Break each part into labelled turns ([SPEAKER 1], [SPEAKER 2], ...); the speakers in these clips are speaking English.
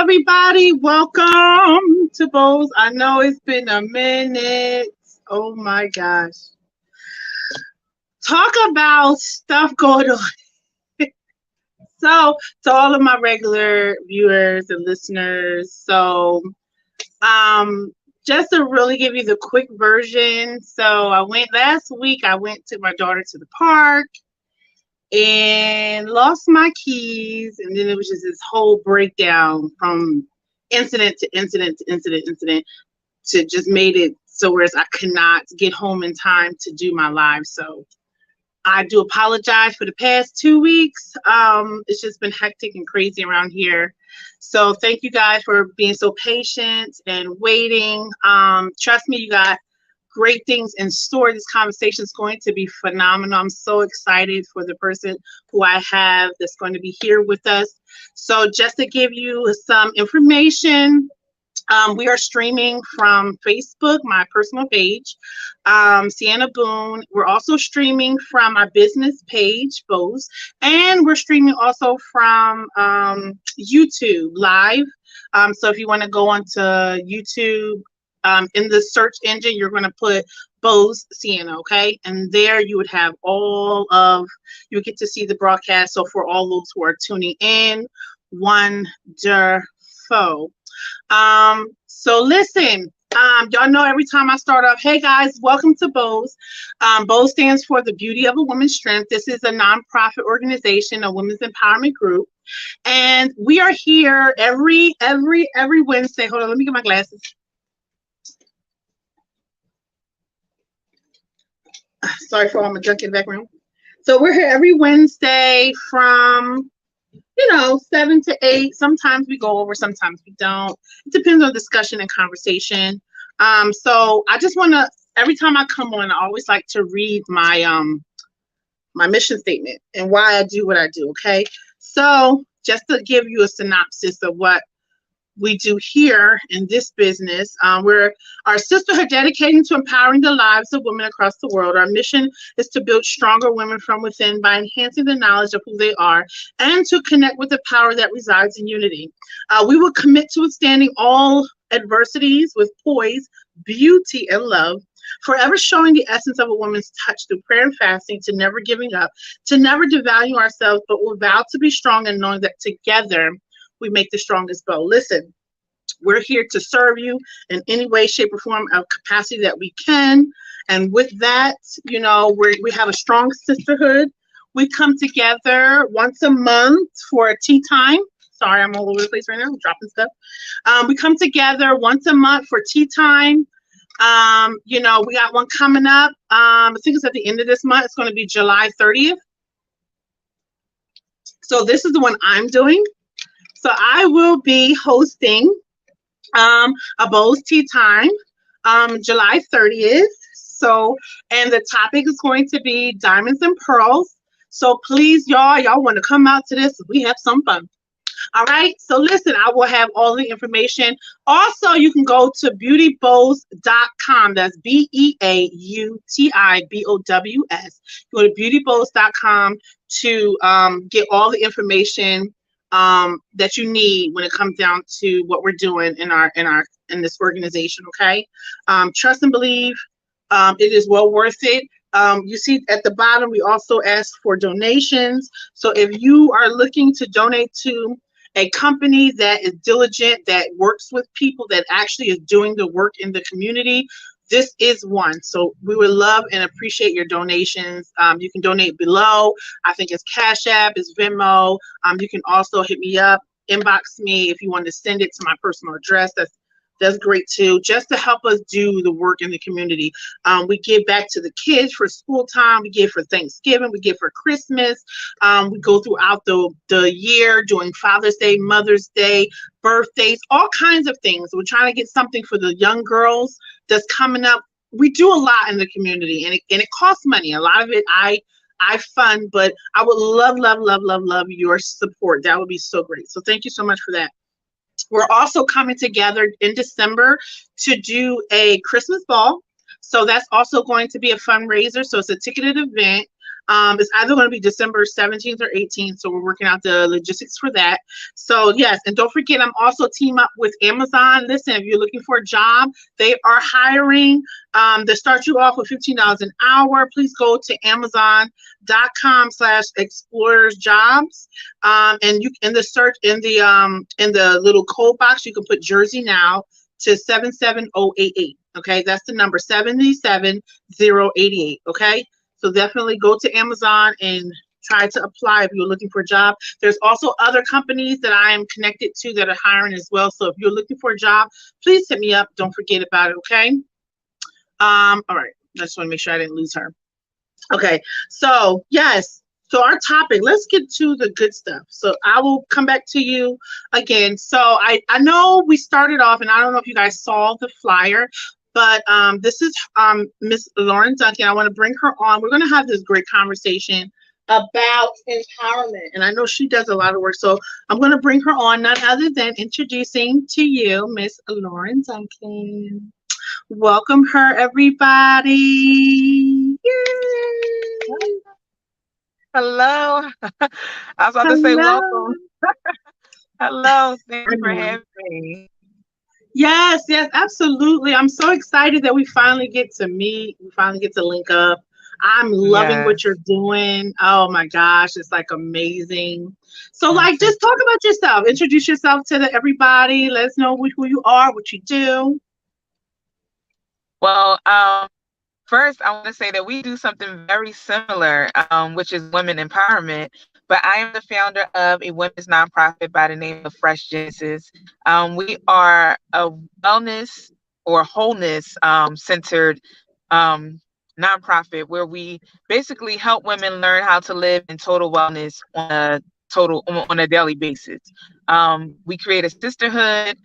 [SPEAKER 1] everybody. Welcome to B.O.W.S. I know it's been a minute. Oh my gosh. Talk about stuff going on. So, to all of my regular viewers and listeners, just to really give you the quick version. So, last week, I went to my daughter to the park and lost my keys, and then it was just this whole breakdown from incident to incident to incident to just made it so whereas I could not get home in time to do my live. So I do apologize for the past 2 weeks. It's just been hectic and crazy around here. So thank you guys for being so patient and waiting. Trust me, you got great things in store. This conversation is going to be phenomenal. I'm so excited for the person who I have that's going to be here with us. So just to give you some information, we are streaming from Facebook, my personal page, Sienna Boone. We're also streaming from our business page, B.O.W.S, and we're streaming also from YouTube Live. So if you want to go onto YouTube, in the search engine, you're going to put B.O.W.S Sienna, okay? And there you would have you would get to see the broadcast. So for all those who are tuning in, wonderful. So listen, y'all know every time I start off, hey guys, welcome to B.O.W.S. B.O.W.S stands for the Beauty of a Woman's Strength. This is a nonprofit organization, a women's empowerment group. And we are here every Wednesday. Hold on, let me get my glasses. Sorry for all my junk in the background. So we're here every Wednesday from 7 to 8. Sometimes we go over, sometimes we don't. It depends on discussion and conversation. So I just want to, every time I come on, I always like to read my my mission statement and why I do what I do, okay? So just to give you a synopsis of what we do here in this business, we're our sisterhood dedicating to empowering the lives of women across the world. Our mission is to build stronger women from within by enhancing the knowledge of who they are and to connect with the power that resides in unity. We will commit to withstanding all adversities with poise, beauty, and love, forever showing the essence of a woman's touch through prayer and fasting, to never giving up, to never devalue ourselves, but we'll vow to be strong and knowing that together we make the strongest bow. Listen, we're here to serve you in any way, shape, or form of capacity that we can. And with that, we have a strong sisterhood. We come together once a month for a tea time. Sorry, I'm all over the place right now. I'm dropping stuff. We come together once a month for tea time. We got one coming up. I think it's at the end of this month. It's going to be July 30th. So this is the one I'm doing. So I will be hosting a B.O.W.S tea time, July 30th. So, and the topic is going to be diamonds and pearls. So please, y'all want to come out to this. We have some fun. All right. So listen, I will have all the information. Also, you can go to beautybowls.com. That's BEAUTIBOWS. Go to beautybowls.com to get all the information that you need when it comes down to what we're doing in this organization. Okay. Trust and believe. It is well worth it. You see at the bottom, we also ask for donations. So if you are looking to donate to a company that is diligent, that works with people, that actually is doing the work in the community, this is one. So we would love and appreciate your donations. You can donate below. I think it's Cash App, it's Venmo. You can also hit me up, inbox me if you want to send it to my personal address. That's great too, just to help us do the work in the community. We give back to the kids for school time. We give for Thanksgiving. We give for Christmas. We go throughout the year doing Father's Day, Mother's Day, birthdays, all kinds of things. We're trying to get something for the young girls that's coming up. We do a lot in the community, and it costs money. A lot of it I fund, but I would love your support. That would be so great. So thank you so much for that. We're also coming together in December to do a Christmas ball. So that's also going to be a fundraiser. So it's a ticketed event. It's either going to be December 17th or 18th. So we're working out the logistics for that. So yes, and don't forget, I'm also team up with Amazon. Listen, if you're looking for a job, they are hiring. They start you off with $15 an hour. Please go to Amazon.com/explorers jobs. And you in the search in the little code box, you can put Jersey now to 77088. Okay, that's the number 77088. Okay, so definitely go to Amazon and try to apply if you're looking for a job. There's also other companies that I am connected to that are hiring as well. So if you're looking for a job, please hit me up. Don't forget about it. Okay. All right. I just want to make sure I didn't lose her. Okay. So yes. So our topic, let's get to the good stuff. So I will come back to you again. So I know we started off, and I don't know if you guys saw the flyer, but this is Miss Lauren Duncan. I want to bring her on. We're going to have this great conversation about empowerment, and I know she does a lot of work. So I'm going to bring her on, none other than introducing to you Miss Lauren Duncan. Welcome her, everybody. Yay!
[SPEAKER 2] Hello. I was about to say
[SPEAKER 1] Hello.
[SPEAKER 2] welcome. Hello. Thank
[SPEAKER 1] I
[SPEAKER 2] you for
[SPEAKER 1] know.
[SPEAKER 2] having me.
[SPEAKER 1] Yes, yes, absolutely. I'm so excited that we finally get to meet. We finally get to link up. I'm loving what
[SPEAKER 2] Yes.
[SPEAKER 1] you're doing. Oh my gosh, it's like amazing. So, like,
[SPEAKER 2] Thank
[SPEAKER 1] just talk about yourself. Introduce yourself to everybody. Let us know who you are, what you do.
[SPEAKER 2] Well, first, I want to say that we do something very similar, which is women empowerment. But I am the founder of a women's nonprofit by the name of Fresh Genesis. We are a wellness or wholeness centered um, nonprofit where we basically help women learn how to live in total wellness on a daily basis. We create a sisterhood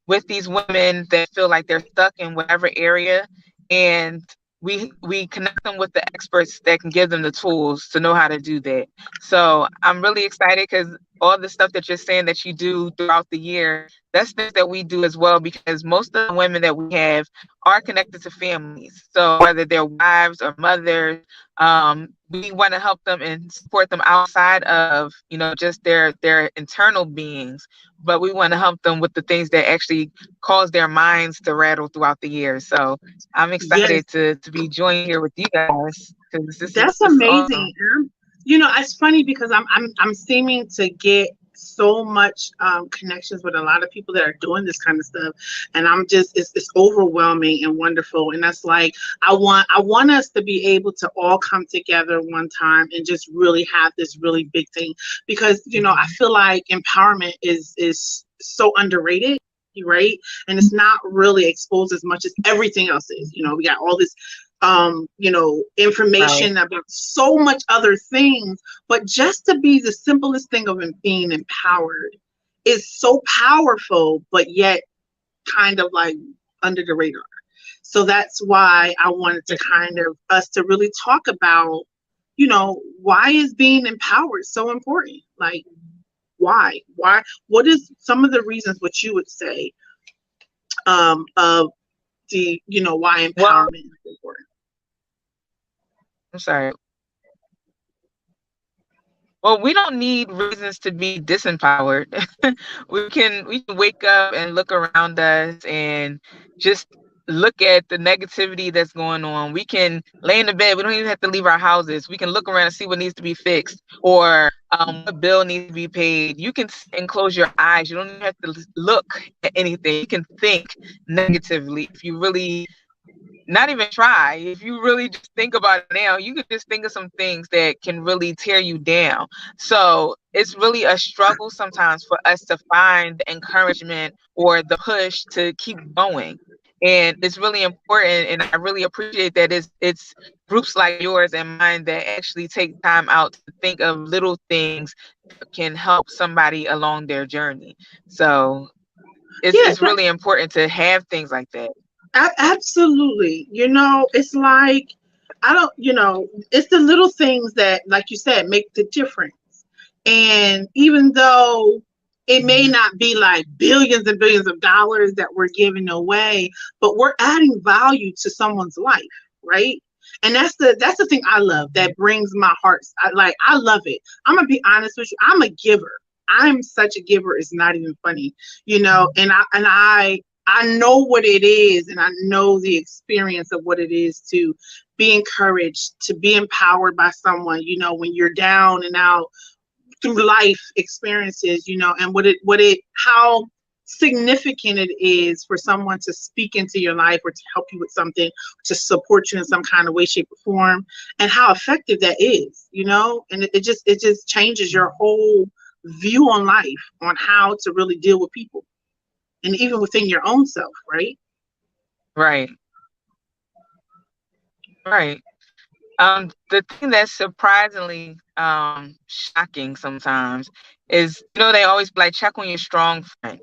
[SPEAKER 2] with these women that feel like they're stuck in whatever area, and we connect them with the experts that can give them the tools to know how to do that. So I'm really excited because all the stuff that you're saying that you do throughout the year, that's things that we do as well, because most of the women that we have are connected to families. So whether they're wives or mothers, we want to help them and support them outside of, just their internal beings, but we want to help them with the things that actually cause their minds to rattle throughout the year. So I'm
[SPEAKER 1] Yes,
[SPEAKER 2] excited to be joined here with you guys because
[SPEAKER 1] that's
[SPEAKER 2] this is awesome.
[SPEAKER 1] amazing. You know, it's funny because I'm seeming to get so much connections with a lot of people that are doing this kind of stuff, and I'm just it's overwhelming and wonderful. And that's like I want us to be able to all come together one time and just really have this really big thing, because I feel like empowerment is so underrated, right? And it's not really exposed as much as everything else is. We got all this
[SPEAKER 2] Right.
[SPEAKER 1] information about so much other things, but just to be the simplest thing of being empowered is so powerful, but yet kind of like under the radar. So that's why I wanted to kind of us to really talk about, why is being empowered so important? Like, what is some of the reasons what you would say of the, why
[SPEAKER 2] Well,
[SPEAKER 1] empowerment is important?
[SPEAKER 2] I'm sorry. Well, we don't need reasons to be disempowered. We can wake up and look around us and just look at the negativity that's going on. We can lay in the bed. We don't even have to leave our houses. We can look around and see what needs to be fixed or what bill needs to be paid. You can sit and close your eyes. You don't even have to look at anything. You can think negatively if you really not even try. If you really just think about it now, you could just think of some things that can really tear you down. So it's really a struggle sometimes for us to find the encouragement or the push to keep going. And it's really important, and I really appreciate that it's groups like yours and mine that actually take time out to think of little things that can help somebody along their journey. So
[SPEAKER 1] Yeah,
[SPEAKER 2] it's really important to have things like that.
[SPEAKER 1] absolutely. It's like, I don't, it's the little things that, like you said, make the difference. And even though it may
[SPEAKER 2] Mhm.
[SPEAKER 1] not be like billions and billions of dollars that we're giving away, but we're adding value to someone's life, right? And that's the thing I love that brings my heart. I love it. I'm gonna be honest with you. I'm a giver. I'm such a giver. It's not even funny, and I know what it is, and I know the experience of what it is to be encouraged, to be empowered by someone, when you're down and out through life experiences, and how significant it is for someone to speak into your life or to help you with something, to support you in some kind of way, shape, or form, and how effective that is, and it just changes your whole view on life, on how to really deal with people, and even within your own self, right?
[SPEAKER 2] Right. Right. The thing that's surprisingly shocking sometimes is, they always be like, check on your strong friend.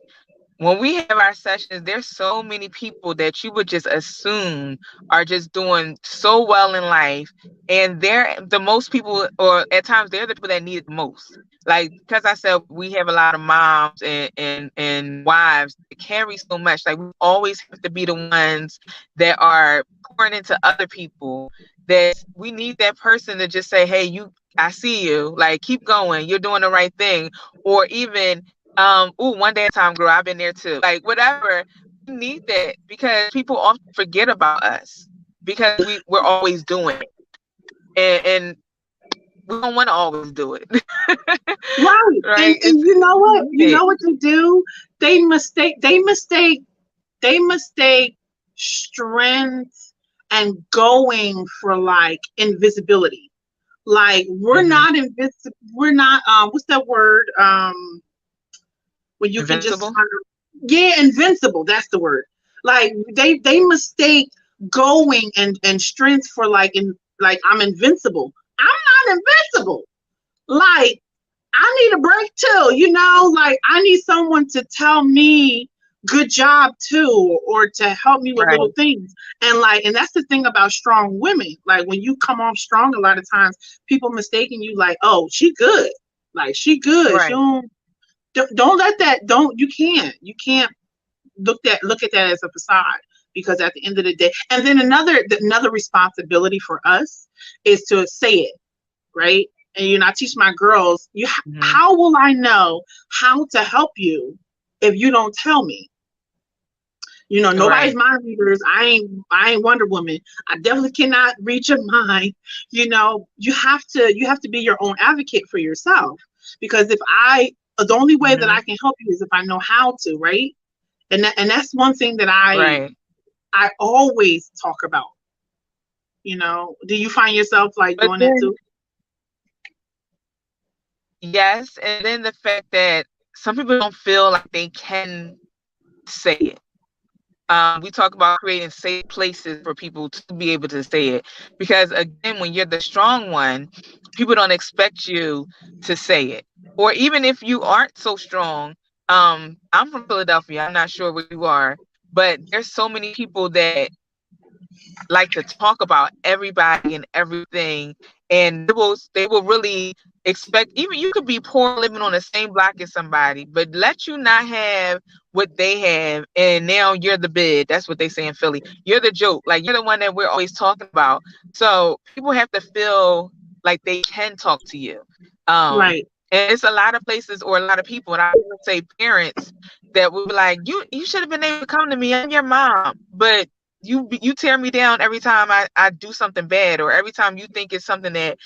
[SPEAKER 2] When we have our sessions, there's so many people that you would just assume are just doing so well in life. And they're the most people, or at times they're the people that need it the most. Like, because I said we have a lot of moms and wives that carry so much. Like, we always have to be the ones that are pouring into other people. That we need that person to just say, hey, I see you. Like, keep going. You're doing the right thing. Or even, one day at a time, girl, I've been there too. Like, whatever, we need that because people often forget about us because we're always doing it. And we don't want to always do it.
[SPEAKER 1] Right. And
[SPEAKER 2] Right?
[SPEAKER 1] and you know what?
[SPEAKER 2] We
[SPEAKER 1] You
[SPEAKER 2] need
[SPEAKER 1] know
[SPEAKER 2] it.
[SPEAKER 1] what they do? They mistake strength and going for like invisibility. Like, we're
[SPEAKER 2] Mhm.
[SPEAKER 1] not invisible. We're not what's that word? When you can just
[SPEAKER 2] Invincible.
[SPEAKER 1] kind of, yeah, invincible. That's the word. Like, they mistake going and strength for like I'm invincible. I'm not invincible. Like, I need a break too, like I need someone to tell me good job too, or to help me with
[SPEAKER 2] Right.
[SPEAKER 1] little things. And that's the thing about strong women. Like, when you come off strong, a lot of times people mistaking you like, oh, she good. Like, she good. She
[SPEAKER 2] Right.
[SPEAKER 1] don't let that, don't, you can't look at that as a facade, because at the end of the day, and then another responsibility for us is to say it, right? And I teach my girls,
[SPEAKER 2] Mhm.
[SPEAKER 1] how will I know how to help you if you don't tell me? Nobody's
[SPEAKER 2] Right.
[SPEAKER 1] mind readers. I ain't Wonder Woman. I definitely cannot read your mind. You have to be your own advocate for yourself, because the only way that I
[SPEAKER 2] Mhm.
[SPEAKER 1] can help you is if I know how to, right? And that's one thing that I
[SPEAKER 2] Right.
[SPEAKER 1] I always talk about. Do you find yourself like
[SPEAKER 2] But
[SPEAKER 1] doing it
[SPEAKER 2] then,
[SPEAKER 1] too?
[SPEAKER 2] yes, and then the fact that some people don't feel like they can say it. We talk about creating safe places for people to be able to say it. Because again, when you're the strong one, people don't expect you to say it. Or even if you aren't so strong, I'm from Philadelphia. I'm not sure where you are, but there's so many people that like to talk about everybody and everything, and they will really expect, even you could be poor living on the same block as somebody, but let you not have what they have, and now you're the bid. That's what they say in Philly. You're the joke. Like, you're the one that we're always talking about. So people have to feel like they can talk to you.
[SPEAKER 1] Right.
[SPEAKER 2] And it's a lot of places, or a lot of people, and I would say parents, that would be like, you should have been able to come to me. I'm your mom. But you tear me down every time I do something bad, or every time you think it's something that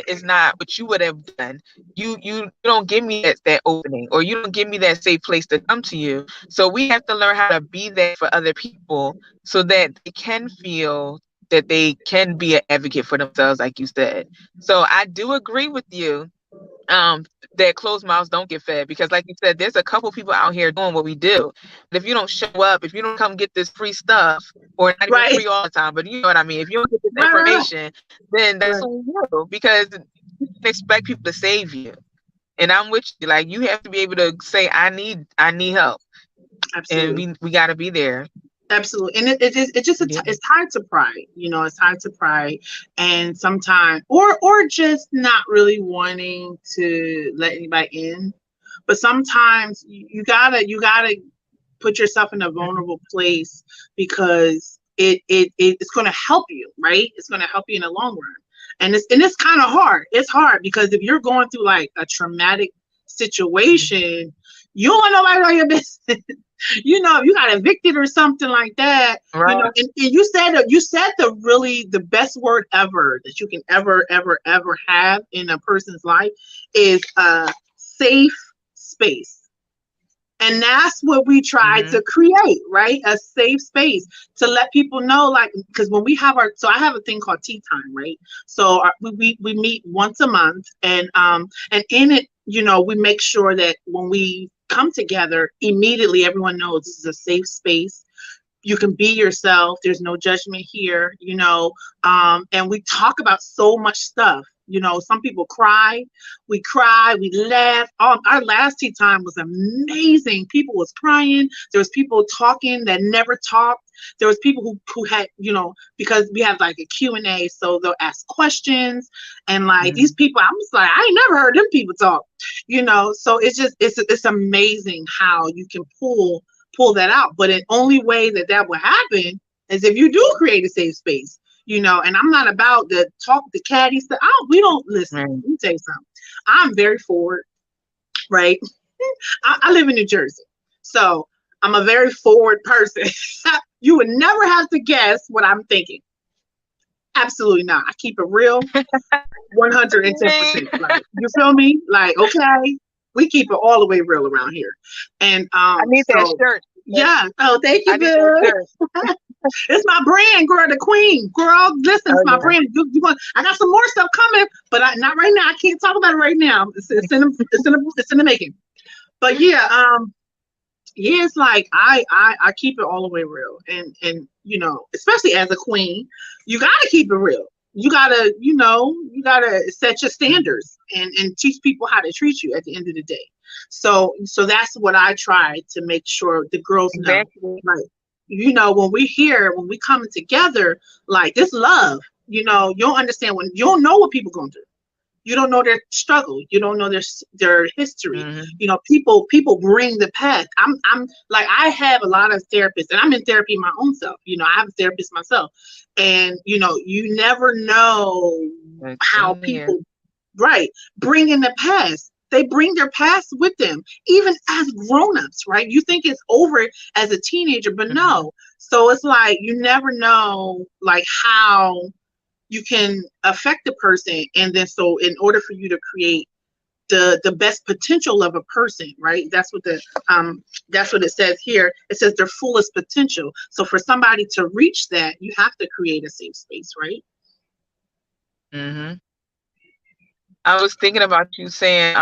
[SPEAKER 2] is not what you would have done. You don't give me that opening, or you don't give me that safe place to come to you. So we have to learn how to be there for other people, so that they can feel that they can be an advocate for themselves, like you said. So I do agree with you, um that closed mouths don't get fed, because like you said, there's a couple people out here doing what we do, but if you don't show up, if you don't come get this free stuff, or not even
[SPEAKER 1] Right.
[SPEAKER 2] free all the time, but you know what I mean, if you don't get this
[SPEAKER 1] Right. Right.
[SPEAKER 2] information, then that's
[SPEAKER 1] Right.
[SPEAKER 2] on you, because you can expect people to save you. And I'm with you. Like, you have to be able to say, I need help, and
[SPEAKER 1] Absolutely.
[SPEAKER 2] we got to be there.
[SPEAKER 1] Absolutely. And
[SPEAKER 2] Yeah.
[SPEAKER 1] it's tied to pride. It's tied to pride, and sometimes, or just not really wanting to let anybody in. But sometimes you gotta put yourself in a vulnerable place, because it's going to help you, right? It's going to help you in the long run. And it's kind of hard. It's hard because if you're going through like a traumatic situation, you don't want nobody on your business. If you got evicted or something like that,
[SPEAKER 2] Right.
[SPEAKER 1] and you said the best word ever that you can ever have in a person's life is a safe space. And that's what we try
[SPEAKER 2] Mm-hmm.
[SPEAKER 1] to create, right? A safe space to let people know, like, because when we have so I have a thing called tea time, right? So we meet once a month, and in it, we make sure that when we come together, immediately everyone knows this is a safe space. You can be yourself. There's no judgment here, and we talk about so much stuff. Some people cry, we laugh. Our last tea time was amazing. People was crying. There was people talking that never talked. There was people who had, because we have like a Q&A, so they'll ask questions, and like these people, I'm just like, I ain't never heard them people talk, so it's amazing how you can pull that out. But the only way that will happen is if you do create a safe space, and I'm not about the talk, the catty stuff. We don't listen.
[SPEAKER 2] Right.
[SPEAKER 1] Let me tell you something. I'm very forward, right? I live in New Jersey, so I'm a very forward person. You would never have to guess what I'm thinking. Absolutely not. I keep it real, 110%. Like, you feel me? Like, okay, we keep it all the way real around here. And
[SPEAKER 2] I need that
[SPEAKER 1] so
[SPEAKER 2] shirt.
[SPEAKER 1] yeah. Oh, thank
[SPEAKER 2] I
[SPEAKER 1] you,
[SPEAKER 2] need that
[SPEAKER 1] boo.
[SPEAKER 2] shirt.
[SPEAKER 1] It's my brand, girl, the queen. Girl, listen, it's
[SPEAKER 2] Oh
[SPEAKER 1] my brand. I got some more stuff coming, but not right now. I can't talk about it right now. It's in the making. But yeah, it's like I keep it all the way real, and especially as a queen, you gotta keep it real. You gotta set your standards and teach people how to treat you at the end of the day. So that's what I try to make sure the girls know.
[SPEAKER 2] Exactly.
[SPEAKER 1] Like, when we coming together, like this love, you don't understand when you don't know what people going through. You don't know their struggle. You don't know their history.
[SPEAKER 2] Mm-hmm.
[SPEAKER 1] People bring the past. I'm like, I have a lot of therapists, and I'm in therapy my own self. I have a therapist myself, and you never know how
[SPEAKER 2] Same here.
[SPEAKER 1] people, right, bring in the past. They bring their past with them, even as grown-ups, right? You think it's over as a teenager, but
[SPEAKER 2] Mm-hmm.
[SPEAKER 1] no. So it's like you never know, like, how you can affect a person, and then so in order for you to create the best potential of a person, right? That's what it says here. It says their fullest potential. So for somebody to reach that, you have to create a safe space, right?
[SPEAKER 2] Mm-hmm. I was thinking about you saying,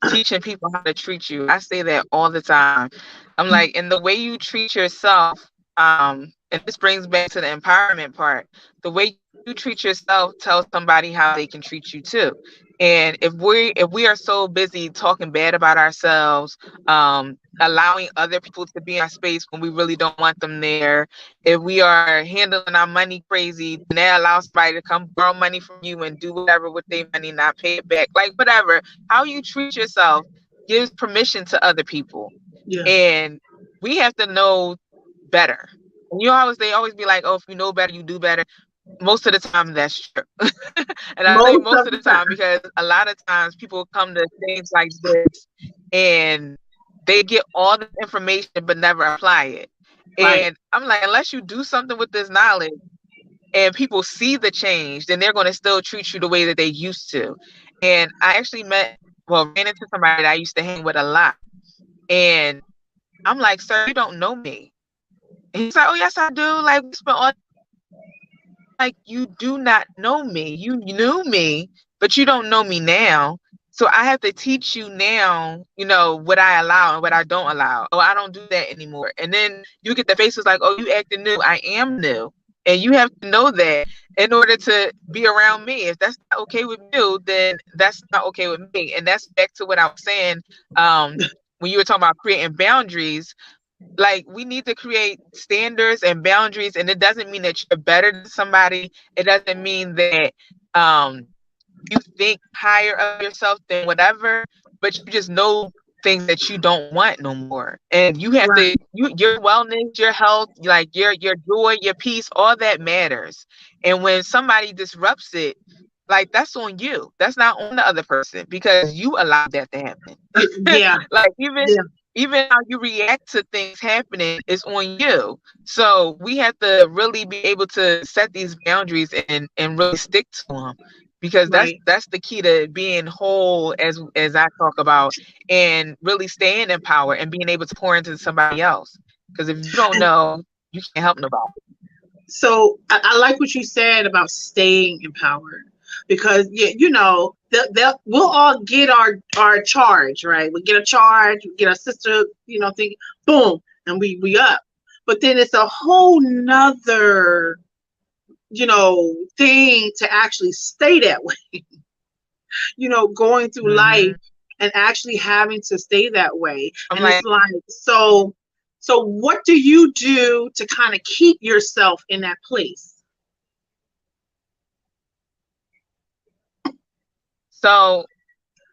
[SPEAKER 2] teaching people how to treat you. I say that all the time. I'm like, and the way you treat yourself, and this brings back to the empowerment part, the way you treat yourself tells somebody how they can treat you too. And if we are so busy talking bad about ourselves, allowing other people to be in our space when we really don't want them there, if we are handling our money crazy, then that allows somebody to come borrow money from you and do whatever with their money, not pay it back. Like, whatever. How you treat yourself gives permission to other people.
[SPEAKER 1] Yeah.
[SPEAKER 2] And we have to know better. And they always be like, oh, if you know better, you do better. Most of the time that's true. And I say
[SPEAKER 1] Most
[SPEAKER 2] most
[SPEAKER 1] of
[SPEAKER 2] of
[SPEAKER 1] the
[SPEAKER 2] the time
[SPEAKER 1] time.
[SPEAKER 2] because a lot of times people come to things like this and they get all the information but never apply it.
[SPEAKER 1] Right.
[SPEAKER 2] And I'm like, unless you do something with this knowledge and people see the change, then they're going to still treat you the way that they used to. And I actually ran into somebody that I used to hang with a lot. And I'm like, sir, you don't know me. And he's like, oh, yes, I do. Like, we spent all, like, you do not know me. You knew me, but you don't know me now. So I have to teach you now, what I allow and what I don't allow. Oh, I don't do that anymore. And then you get the faces like, oh, you acting new. I am new. And you have to know that in order to be around me. If that's not okay with you, then that's not okay with me. And that's back to what I was saying, when you were talking about creating boundaries. Like, we need to create standards and boundaries, and it doesn't mean that you're better than somebody. It doesn't mean that um you think higher of yourself than whatever, but you just know things that you don't want no more. And you have
[SPEAKER 1] Right.
[SPEAKER 2] to, your wellness, your health, like your joy, your peace, all that matters. And when somebody disrupts it, like that's on you. That's not on the other person because you allowed that to happen.
[SPEAKER 1] Yeah.
[SPEAKER 2] Like even
[SPEAKER 1] Yeah.
[SPEAKER 2] even how you react to things happening is on you. So we have to really be able to set these boundaries and really stick to them, because
[SPEAKER 1] Right.
[SPEAKER 2] that's the key to being whole, as I talk about, and really staying in power and being able to pour into somebody else. Because if you don't
[SPEAKER 1] And
[SPEAKER 2] know, you can't help nobody.
[SPEAKER 1] so I like what you said about staying empowered, because yeah, we'll all get our charge, right? We get a charge, we get our sister, thing, boom, and we up. But then it's a whole nother, thing to actually stay that way, going through life
[SPEAKER 2] Hmm.
[SPEAKER 1] and actually having to stay that way.
[SPEAKER 2] I'm
[SPEAKER 1] And it's
[SPEAKER 2] like,
[SPEAKER 1] like, so what do you do to kind of keep yourself in that place?
[SPEAKER 2] so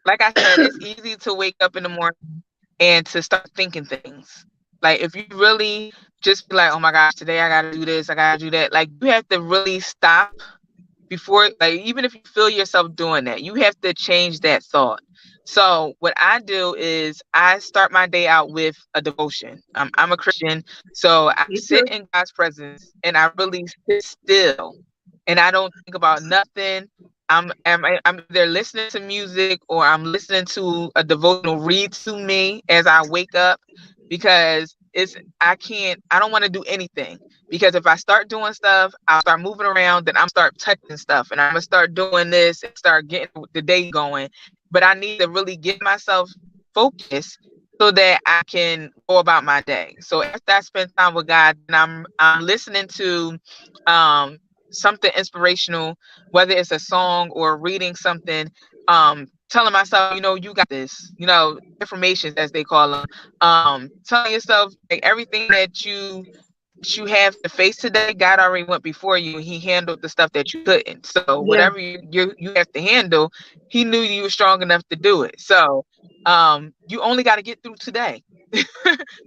[SPEAKER 2] like I said, it's easy to wake up in the morning and to start thinking things. Like if you really just be like, oh my gosh, today I gotta do this, I gotta do that. Like you have to really stop before, like even if you feel yourself doing that, you have to change that thought. So what I do is I start my day out with a devotion. I'm a Christian, so I
[SPEAKER 1] Me
[SPEAKER 2] sit
[SPEAKER 1] too.
[SPEAKER 2] in God's presence and I really sit still, and I don't think about nothing. I'm either listening to music or I'm listening to a devotional read to me as I wake up, because I don't want to do anything, because if I start doing stuff, I'll start moving around, then I'm start touching stuff, and I'm gonna start doing this and start getting the day going. But I need to really get myself focused so that I can go about my day. So after I spend time with God, and I'm listening to um something inspirational, whether it's a song or reading something, telling myself, you got this, affirmations as they call them, telling yourself like everything that you have to face today, God already went before you. He handled the stuff that you couldn't. So
[SPEAKER 1] Yeah.
[SPEAKER 2] whatever you have to handle, He knew you were strong enough to do it. So you only got to get through today.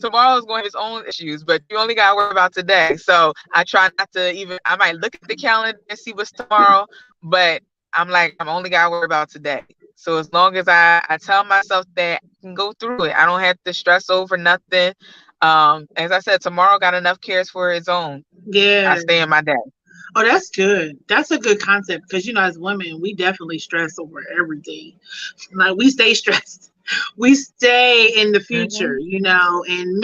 [SPEAKER 2] Tomorrow's going to have its own issues, but you only got to worry about today. So I try not to even. I might look at the calendar and see what's tomorrow, but I'm like, I'm only got to worry about today. So as long as I tell myself that I can go through it, I don't have to stress over nothing. As I said, tomorrow got enough cares for its own. I
[SPEAKER 1] Yeah.
[SPEAKER 2] stay in my day.
[SPEAKER 1] Oh, that's good. That's a good concept, because as women, we definitely stress over everything. Like we stay stressed. We stay in the
[SPEAKER 2] Hmm.
[SPEAKER 1] future, and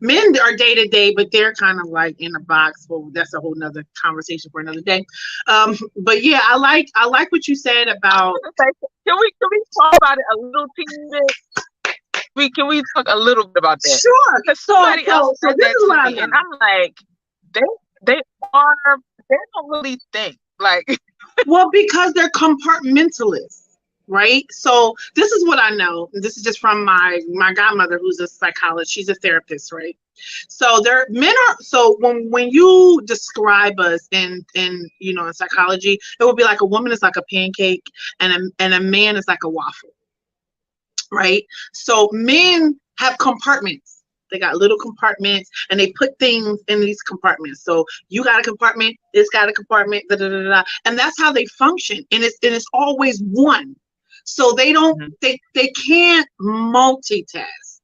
[SPEAKER 1] men are day to day, but they're kind of like in a box. Well, that's a whole nother conversation for another day. But yeah, I like what you said about.
[SPEAKER 2] Can we talk about it a little teeny bit? Can we talk a little bit about that?
[SPEAKER 1] Sure.
[SPEAKER 2] Because
[SPEAKER 1] So
[SPEAKER 2] somebody else
[SPEAKER 1] so so
[SPEAKER 2] said
[SPEAKER 1] this
[SPEAKER 2] that
[SPEAKER 1] is
[SPEAKER 2] to
[SPEAKER 1] what I
[SPEAKER 2] me, and
[SPEAKER 1] know.
[SPEAKER 2] I'm like, they they are they don't really think like.
[SPEAKER 1] Well, because they're compartmentalists, right? So this is what I know. This is just from my godmother, who's a psychologist. She's a therapist, right? So there, men are. So when you describe us in psychology, it would be like a woman is like a pancake, and a man is like a waffle, right? So men have compartments. They got little compartments, and they put things in these compartments. So you got a compartment, this got a compartment, da da da da, and that's how they function. And it's always one. So they don't
[SPEAKER 2] Mhm,
[SPEAKER 1] they can't multitask.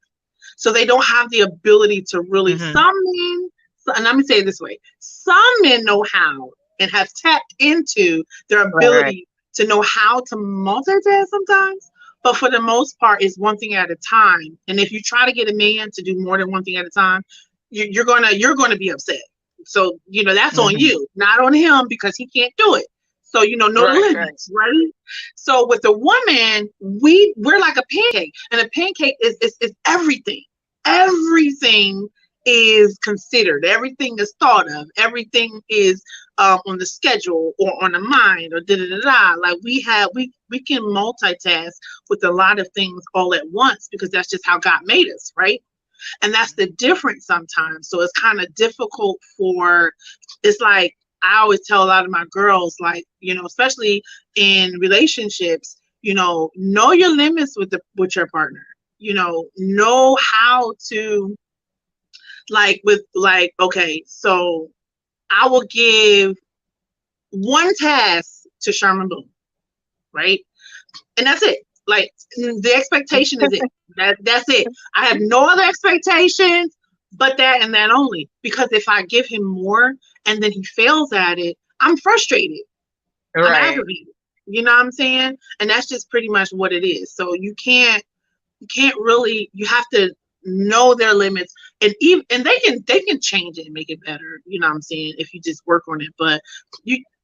[SPEAKER 1] So they don't have the ability to really.
[SPEAKER 2] mhm,
[SPEAKER 1] Some men, and let me say it this way: some men know how and have tapped into their
[SPEAKER 2] right, right.
[SPEAKER 1] ability to know how to multitask sometimes. But for the most part, it's one thing at a time. And if you try to get a man to do more than one thing at a time, you're gonna be upset. So that's on
[SPEAKER 2] Mhm,
[SPEAKER 1] you, not on him, because he can't do it. So know the
[SPEAKER 2] right, right.
[SPEAKER 1] limits, right? So with a woman, we're like a pancake, and a pancake is everything. Everything is considered. Everything is thought of. Everything is on the schedule or on the mind or da da da da. Like we can multitask with a lot of things all at once, because that's just how God made us, right? And that's the difference sometimes. So it's kind of difficult for. It's like I always tell a lot of my girls, like especially in relationships, know your limits with your partner. know how to, okay, so I will give one task to Sherman Boone, right? And that's it. Like, the expectation is it. That's it. I have no other expectations but that and that only. Because if I give him more and then he fails at it, I'm frustrated. I'm aggravated. You know what I'm saying? And that's just pretty much what it is. So you can't really, you have to know their limits, and they can change it and make it better, you know what I'm saying, if you just work on it. But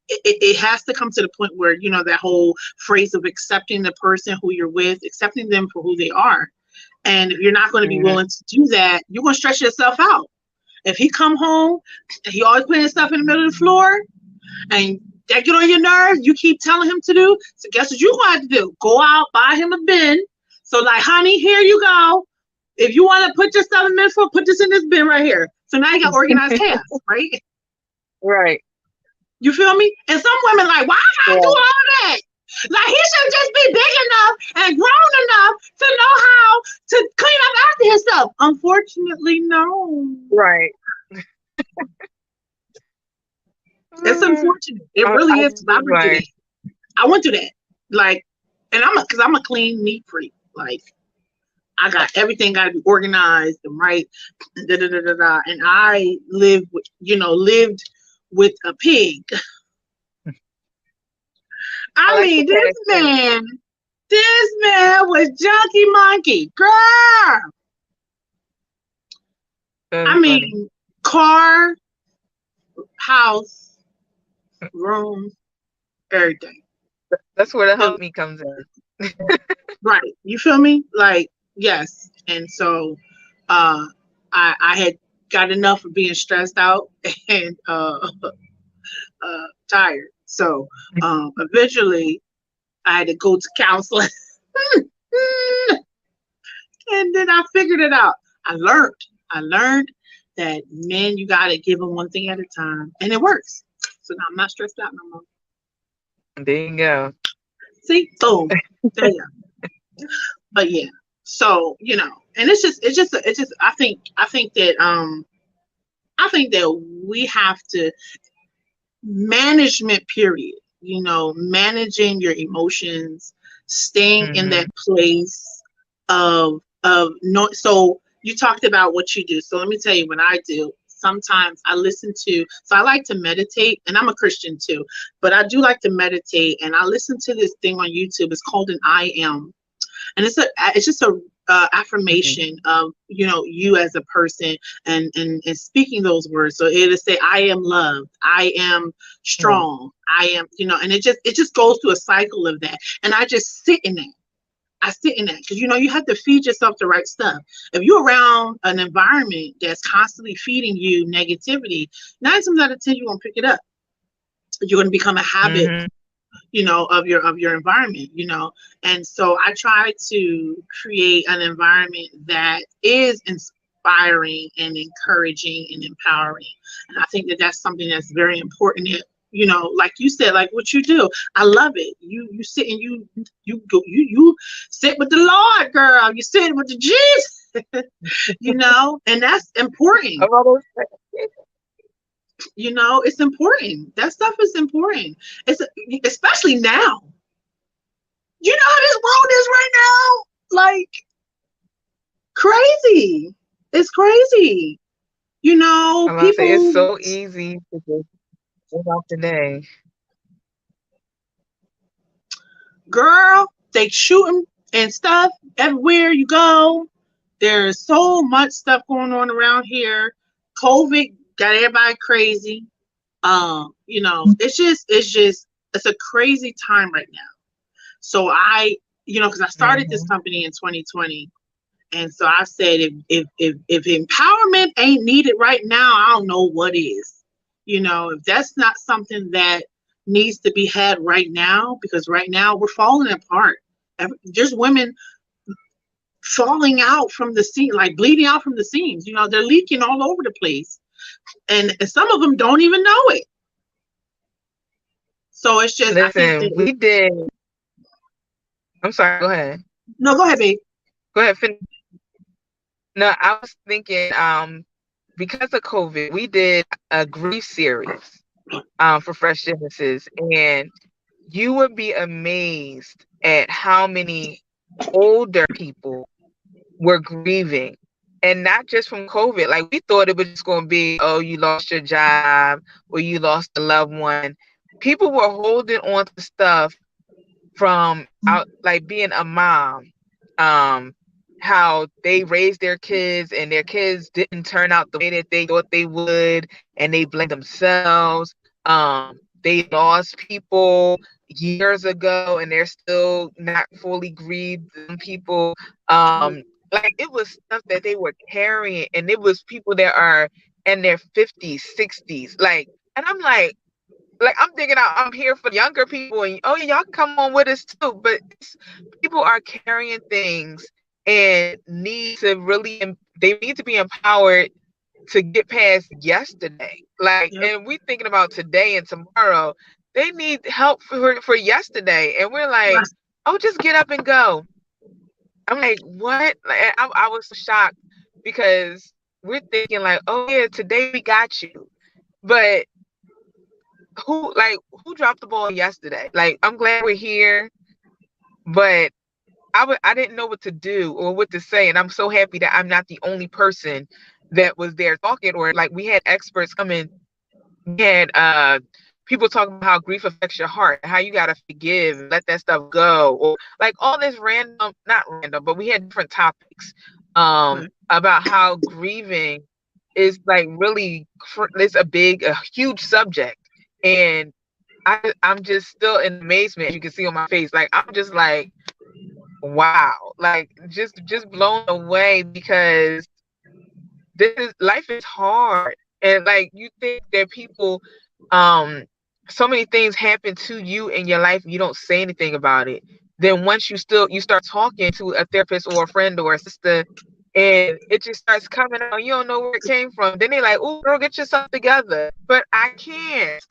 [SPEAKER 1] it has to come to the point where, that whole phrase of accepting the person who you're with, accepting them for who they are. And if you're not going to be willing to do that, you're going to stress yourself out. If he come home and he always putting stuff in the middle of the floor and that get on your nerves, you keep telling him to do, so guess what you're going to have to do? Go out, buy him a bin. So like, honey, here you go. If you want to put your stuff in the bin, put this in this bin right here. So now you got organized chaos, right?
[SPEAKER 2] Right.
[SPEAKER 1] You feel me? And some women like, why I do all that? Like, he should just be big enough and grown enough to know how to clean up after himself. Unfortunately, no.
[SPEAKER 2] Right.
[SPEAKER 1] It's unfortunate. It really is. I went through that. I went through that. Like, and because I'm a clean, neat freak. Like, I got everything got to be organized and right. And I lived with a pig. I mean, this man was junkie monkey, girl. I mean, car, house, room, everything.
[SPEAKER 2] That's where the help me comes in.
[SPEAKER 1] Right. You feel me? Like, yes. And so I had got enough of being stressed out and tired. So eventually I had to go to counseling. And then I figured it out. I learned that men, you got to give them one thing at a time. And it works. So now I'm not stressed out no more.
[SPEAKER 2] There you go.
[SPEAKER 1] See? Boom. There you go. But yeah. So, and it's just I think that we have to management period, managing your emotions, staying in that place of no. So you talked about what you do. So let me tell you what I do. Sometimes I so I like to meditate, and I'm a Christian too, but I do like to meditate, and I listen to this thing on YouTube. It's called an I am. And it's just a affirmation of, you as a person and speaking those words. So it'll say, I am loved, I am strong, I am, and it just goes through a cycle of that. And I just sit in that. I sit in that because, you have to feed yourself the right stuff. If you're around an environment that's constantly feeding you negativity, 9 times out of 10, you're going to pick it up. You're going to become a habit of your environment, and so I try to create an environment that is inspiring and encouraging and empowering. And I think that that's something that's very important. Like you said, like what you do, I love it. You sit and you sit with the Lord, girl. You sit with the Jesus, and that's important. It's important. That stuff is important. It's especially now. You know how this world is right now? Like, crazy. It's crazy. People.
[SPEAKER 2] It's so easy to just live out the day.
[SPEAKER 1] Girl, they shooting and stuff everywhere you go. There's so much stuff going on around here. COVID got everybody crazy. It's a crazy time right now. So because I started this company in 2020, and so I said, if empowerment ain't needed right now, I don't know what is. If that's not something that needs to be had right now, because right now we're falling apart. There's women falling out from the seam, like bleeding out from the seams. They're leaking all over the place. And some of them don't even know it. So it's just,
[SPEAKER 2] Listen, we did. I'm sorry, go ahead.
[SPEAKER 1] No, go ahead, babe.
[SPEAKER 2] Go ahead. No, I was thinking, because of COVID, we did a grief series, for Fresh Genesis, and you would be amazed at how many older people were grieving. And not just from COVID. Like, we thought it was just going to be, oh, you lost your job or you lost a loved one. People were holding on to stuff from out, like being a mom, um, how they raised their kids and their kids didn't turn out the way that they thought they would, and they blame themselves. They lost people years ago and they're still not fully grieved. Some people, like, it was stuff that they were carrying, and it was people that are in their 50s, 60s, like, and I'm like, I'm thinking I'm here for younger people, and oh yeah, y'all come on with us too. But people are carrying things and need to really, they need to be empowered to get past yesterday. Like,
[SPEAKER 1] Yep.
[SPEAKER 2] and we thinking about today and tomorrow. They need help for yesterday, and we're like,
[SPEAKER 1] Yes.
[SPEAKER 2] oh, just get up and go. I'm like, what? Like, I was so shocked because we're thinking like, oh yeah, today we got you, but who dropped the ball yesterday? Like, I'm glad we're here, but I didn't know what to do or what to say, and I'm so happy that I'm not the only person that was there talking. Or like, we had experts come in. We had people talking about how grief affects your heart, how you gotta forgive and let that stuff go, or like all this random, not random, but we had different topics
[SPEAKER 1] Right.
[SPEAKER 2] about how grieving is like really, it's a huge subject. And I'm just still in amazement, as you can see on my face. Like, I'm just like, wow, like just blown away, because life is hard. And like, you think that people, um so many things happen to you in your life, you don't say anything about it. Then once you start talking to a therapist or a friend or a sister, and it just starts coming out, you don't know where it came from. Then they like, oh girl, get yourself together. But I can't.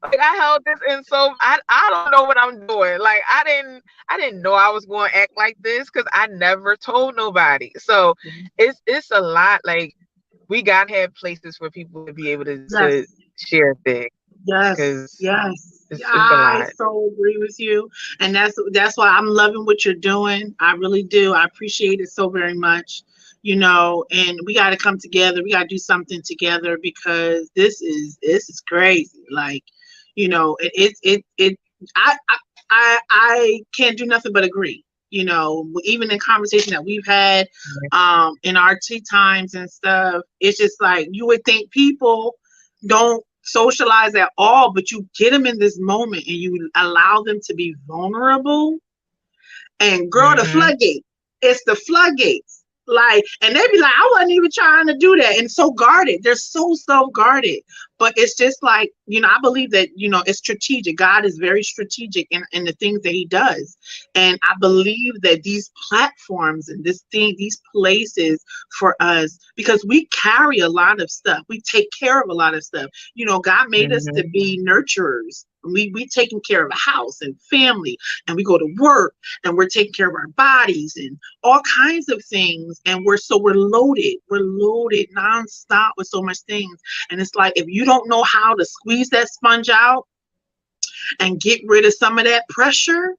[SPEAKER 2] Like, I held this in, so I don't know what I'm doing. Like, I didn't know I was going to act like this because I never told nobody. So it's a lot. Like, we gotta have places for people to be able to
[SPEAKER 1] Yes.
[SPEAKER 2] share things,
[SPEAKER 1] Yes,
[SPEAKER 2] because
[SPEAKER 1] yes.
[SPEAKER 2] it's a
[SPEAKER 1] I
[SPEAKER 2] lot.
[SPEAKER 1] so agree with you. And that's why I'm loving what you're doing. I really do. I appreciate it so very much. And we got to come together. We got to do something together because this is crazy. Like, it I can't do nothing but agree. Even in conversation that we've had in our tea times and stuff, it's just like you would think people don't socialize at all, but you get them in this moment and you allow them to be vulnerable. And girl, the
[SPEAKER 2] Mm-hmm.
[SPEAKER 1] floodgate. It's the floodgates. Like, and they be like, I wasn't even trying to do that. And so guarded. They're so self-guarded. But it's just like, I believe that, it's strategic. God is very strategic in the things that he does. And I believe that these platforms and these places for us, because we carry a lot of stuff. We take care of a lot of stuff. God made us to
[SPEAKER 2] Mm-hmm.
[SPEAKER 1] be nurturers. We taking care of a house and family, and we go to work, and we're taking care of our bodies and all kinds of things. And we're loaded nonstop with so much things. And it's like, if you don't know how to squeeze that sponge out and get rid of some of that pressure,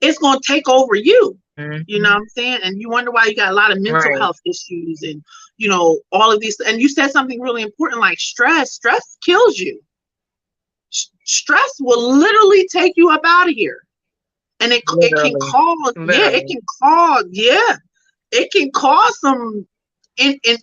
[SPEAKER 1] it's going to take over you. You know
[SPEAKER 2] Mm-hmm.
[SPEAKER 1] what I'm saying? And you wonder why you got a lot of mental
[SPEAKER 2] Right.
[SPEAKER 1] health issues and, all of these. And you said something really important, like stress. Stress kills you. Stress will literally take you up out of here. And it can
[SPEAKER 2] Literally.
[SPEAKER 1] cause, yeah, it
[SPEAKER 2] Literally.
[SPEAKER 1] can cause, yeah, it can cause some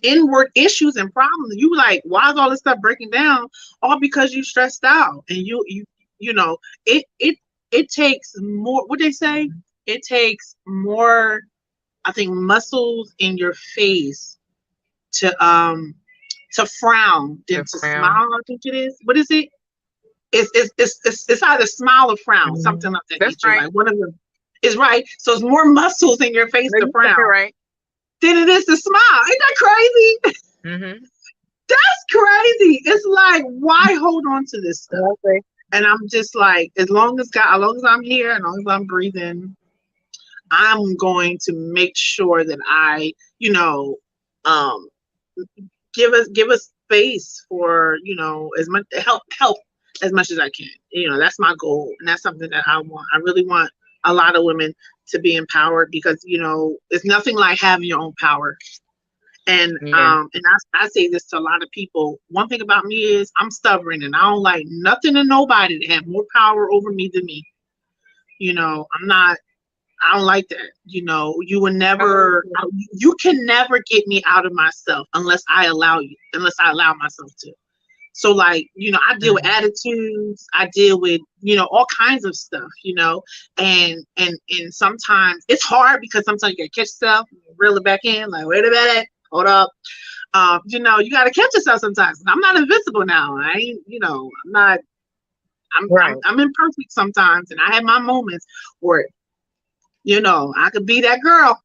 [SPEAKER 1] inward issues and problems. You like, why is all this stuff breaking down? All because you stressed out. And you know it takes more, what they say, it takes more, I think, muscles in your face to frown than
[SPEAKER 2] The
[SPEAKER 1] to
[SPEAKER 2] frown.
[SPEAKER 1] smile. I think it is, what is it, it's either smile or frown,
[SPEAKER 2] Mm-hmm.
[SPEAKER 1] something of that
[SPEAKER 2] That's
[SPEAKER 1] nature.
[SPEAKER 2] right.
[SPEAKER 1] Like, one of them is right. So it's more muscles in your face
[SPEAKER 2] No,
[SPEAKER 1] to
[SPEAKER 2] you said it
[SPEAKER 1] frown
[SPEAKER 2] right.
[SPEAKER 1] than it is to smile. Ain't that crazy?
[SPEAKER 2] Mm-hmm.
[SPEAKER 1] That's crazy. It's like, why hold on to this stuff?
[SPEAKER 2] Okay.
[SPEAKER 1] And I'm just like, as long as I'm here, as long as I'm breathing, I'm going to make sure that I, um, give us space for, as much help as much as I can. That's my goal, and that's something that I want. I really want a lot of women to be empowered because it's nothing like having your own power.
[SPEAKER 2] Yeah.
[SPEAKER 1] And I say this to a lot of people. One thing about me is I'm stubborn, and I don't like nothing and nobody to have more power over me than me. I'm not. I don't like that. You will never. You can never get me out of myself unless I allow myself to. So, like, I deal with attitudes. I deal with all kinds of stuff. And sometimes it's hard because sometimes you gotta catch yourself, reel it back in. Like, wait a minute, hold up. You got to catch yourself sometimes. I'm not invincible now. I ain't. I'm not.
[SPEAKER 2] Right.
[SPEAKER 1] I'm imperfect sometimes, and I have my moments where I could be that girl,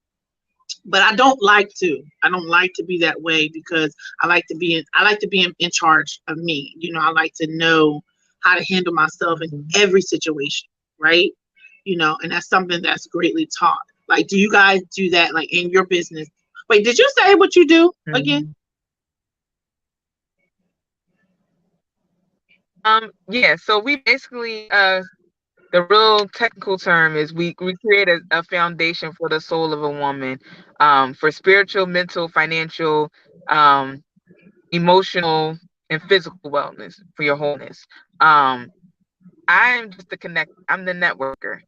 [SPEAKER 1] but I don't like to. I don't like to be that way because I like to be in charge of me. I like to know how to handle myself in every situation, right? And that's something that's greatly taught. Like, do you guys do that like in your business? Wait, did you say what you do again?
[SPEAKER 2] Yeah, so we basically the real technical term is we create a foundation for the soul of a woman, for spiritual, mental, financial, um, emotional, and physical wellness for your wholeness. I'm just the connect. I'm the networker.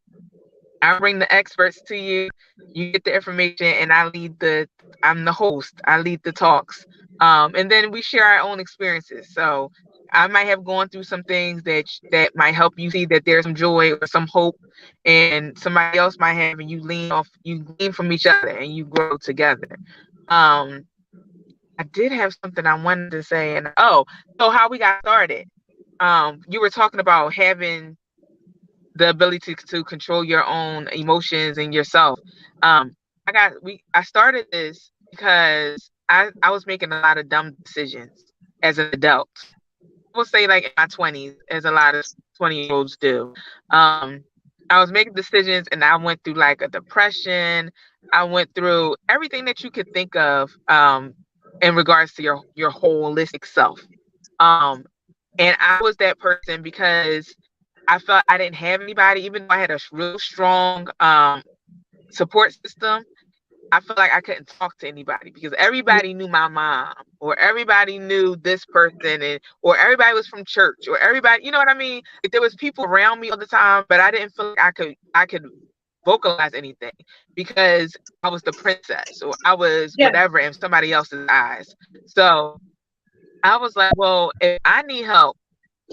[SPEAKER 2] I bring the experts to you. You get the information, and I'm the host. I lead the talks. And then we share our own experiences. So I might have gone through some things that might help you see that there's some joy or some hope, and somebody else might have, and you lean from each other, and you grow together. Um, I did have something I wanted to say, and so how we got started. You were talking about having the ability to control your own emotions and yourself. Um, I started this because I was making a lot of dumb decisions as an adult. I will say like in my 20s, as a lot of 20-year-olds do. Um, I was making decisions and I went through like a depression. I went through everything that you could think of in regards to your holistic self. Um, and I was that person because I felt I didn't have anybody, even though I had a real strong support system. I felt like I couldn't talk to anybody because everybody knew my mom, or everybody knew this person, or everybody was from church, or everybody, you know what I mean? Like, there was people around me all the time, but I didn't feel like I could vocalize anything because I was the princess, or I was
[SPEAKER 1] Yeah.
[SPEAKER 2] whatever in somebody else's eyes. So I was like, well, if I need help,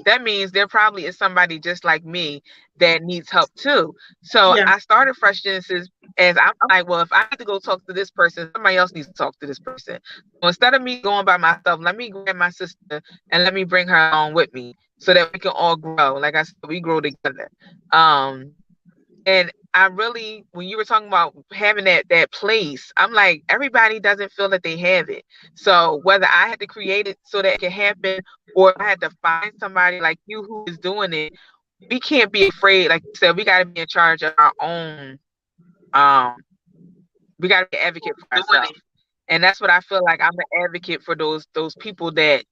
[SPEAKER 2] that means there probably is somebody just like me that needs help too. So
[SPEAKER 1] Yeah.
[SPEAKER 2] I started Fresh Genesis as I'm like, well, if I need to go talk to this person, somebody else needs to talk to this person. So instead of me going by myself, let me grab my sister and let me bring her along with me so that we can all grow. Like I said, we grow together. Um, and I really, when you were talking about having that place, I'm like, everybody doesn't feel that they have it. So whether I had to create it so that it can happen, or I had to find somebody like you who is doing it, we can't be afraid. Like you said, we got to be in charge of our own. Um, we got to be an advocate for ourselves, and that's what I feel like. I'm an advocate for those people that